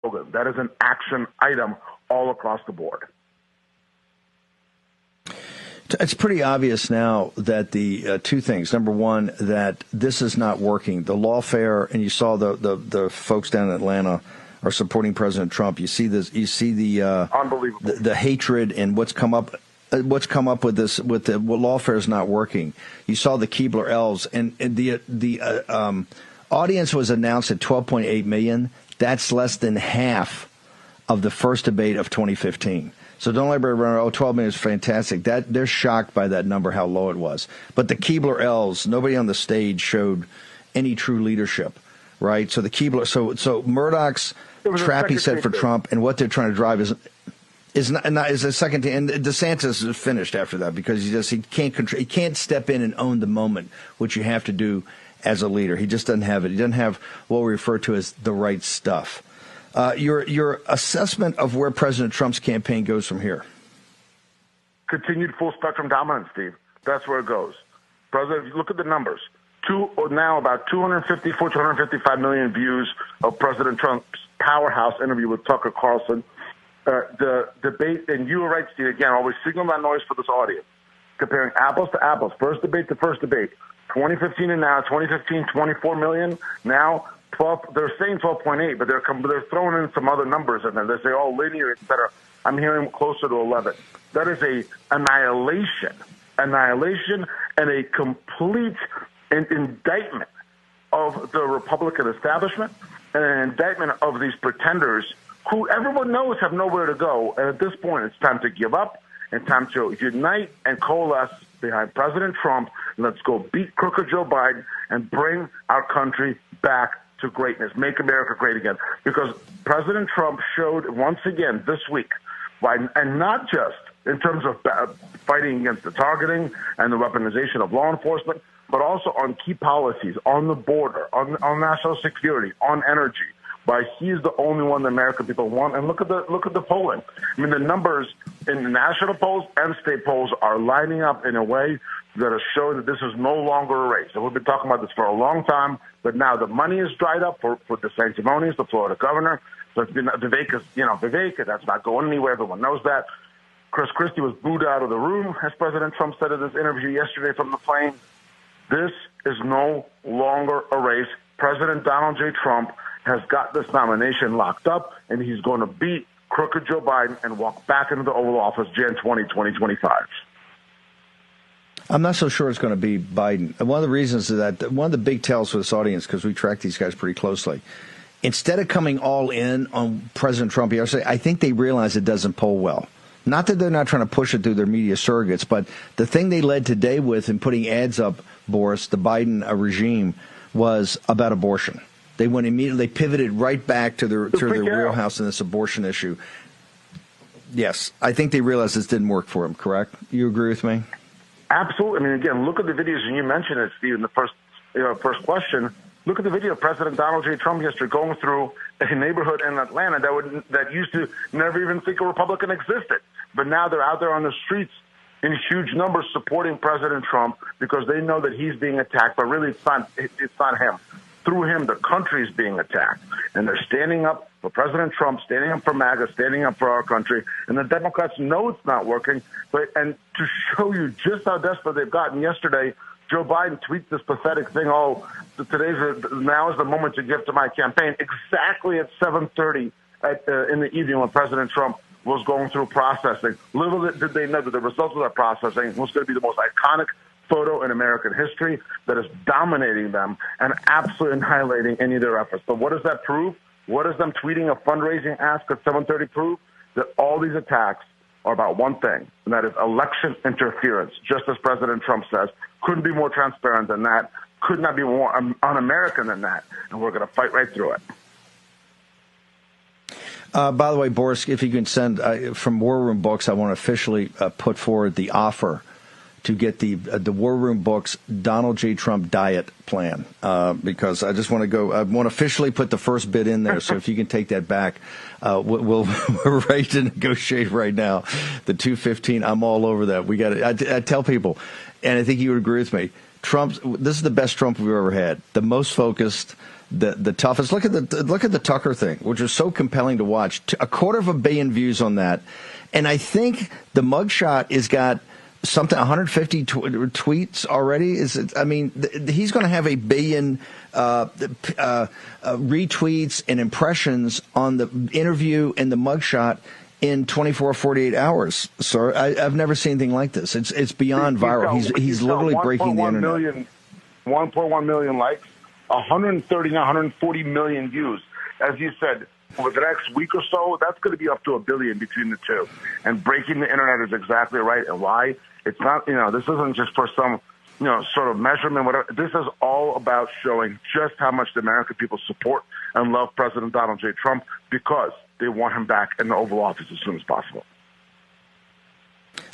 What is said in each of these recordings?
slogan. That is an action item all across the board. It's pretty obvious now that the two things. Number one, that this is not working. The lawfare, and you saw the folks down in Atlanta are supporting President Trump. You see this. You see the unbelievable the hatred and what's come up. What's come up with this? With the lawfare is not working. You saw the Keebler elves, and the audience was announced at 12.8 million. That's less than half of the first debate of 2015. So don't let everybody run, 12 million is fantastic. They're shocked by that number, how low it was. But the Keebler elves, nobody on the stage showed any true leadership, right? So the Keebler, so Murdoch's trap he set for Trump, and what they're trying to drive is a second team. And DeSantis is finished after that because he can't step in and own the moment, which you have to do as a leader. He just doesn't have it. He doesn't have what we refer to as the right stuff. Your assessment of where President Trump's campaign goes from here? Continued full spectrum dominance, Steve. That's where it goes. President, look at the numbers. Now about 255 million views of President Trump's powerhouse interview with Tucker Carlson. The debate, and you were right, Steve, again, always signal that noise for this audience. Comparing apples to apples, first debate to first debate. 2015 and now, 2015, 24 million. Now, 12, they're saying 12.8, but they're throwing in some other numbers in there. They say, oh, linear, et cetera. I'm hearing closer to 11. That is a annihilation, and a complete indictment of the Republican establishment and an indictment of these pretenders who everyone knows have nowhere to go. And at this point, it's time to give up and time to unite and coalesce behind President Trump. Let's go beat crooked Joe Biden and bring our country back to greatness. Make America great again. Because President Trump showed once again this week, and not just in terms of fighting against the targeting and the weaponization of law enforcement, but also on key policies, on the border, on national security, on energy. He's the only one the American people want. And look at the polling. I mean, the numbers in the national polls and state polls are lining up in a way that is showing that this is no longer a race. And we've been talking about this for a long time, but now the money is dried up for the Sanctimonious, the Florida governor. So it's been Vivek, that's not going anywhere. Everyone knows that. Chris Christie was booed out of the room, as President Trump said in this interview yesterday from the plane. This is no longer a race. President Donald J. Trump has got this nomination locked up, and he's going to beat crooked Joe Biden and walk back into the Oval Office Jan 20, 2025. I'm not so sure it's going to be Biden. And one of the reasons is that one of the big tells for this audience, because we track these guys pretty closely, instead of coming all in on President Trump yesterday, I think they realize it doesn't poll well. Not that they're not trying to push it through their media surrogates, but the thing they led today with in putting ads up, Boris, the Biden regime, was about abortion. They went immediately, they pivoted right back to their wheelhouse in this abortion issue. Yes, I think they realized this didn't work for them, correct? You agree with me? Absolutely. I mean, again, look at the videos, and you mentioned it, Steve, in the first question. Look at the video of President Donald J. Trump yesterday going through a neighborhood in Atlanta that used to never even think a Republican existed. But now they're out there on the streets in huge numbers supporting President Trump because they know that he's being attacked, but really it's not him. Through him, the country is being attacked. And they're standing up for President Trump, standing up for MAGA, standing up for our country. And the Democrats know it's not working. And to show you just how desperate they've gotten, yesterday, Joe Biden tweets this pathetic thing, now is the moment to give to my campaign, exactly at 7:30 in the evening when President Trump was going through processing. Little did they know that the results of that processing was going to be the most iconic photo in American history that is dominating them and absolutely annihilating any of their efforts. But what does that prove? What does them tweeting a fundraising ask at 7:30 prove? That all these attacks are about one thing, and that is election interference, just as President Trump says. Couldn't be more transparent than that. Could not be more un-American than that. And we're going to fight right through it. By the way, Boris, if you can send from War Room Books, I want to officially put forward the offer to get the War Room Books Donald J. Trump diet plan, because I just want to officially put the first bid in there. So if you can take that back, we're ready to negotiate right now. The 215, I'm all over that. We got it. I tell people, and I think you would agree with me, this is the best Trump we've ever had. The most focused, the toughest. Look at the Tucker thing, which was so compelling to watch. 250 million views on that, and I think the mugshot has got something 150 tweets already. He's going to have 1 billion retweets and impressions on the interview and the mugshot in 24, 48 hours, sir. I've never seen anything like this. It's beyond viral. He's literally breaking the internet. 1.1 million likes, 140 million views. As you said, over the next week or so, that's going to be up to 1 billion between the two. And breaking the internet is exactly right. And why? It's not, this isn't just for some, sort of measurement, whatever. This is all about showing just how much the American people support and love President Donald J. Trump, because they want him back in the Oval Office as soon as possible.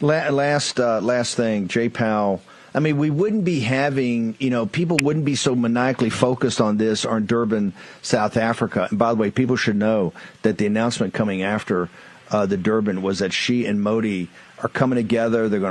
Last thing, Jay Powell. We wouldn't be having, people wouldn't be so maniacally focused on this or in Durban, South Africa. And by the way, people should know that the announcement coming after the Durban was that Xi and Modi are coming together. They're going to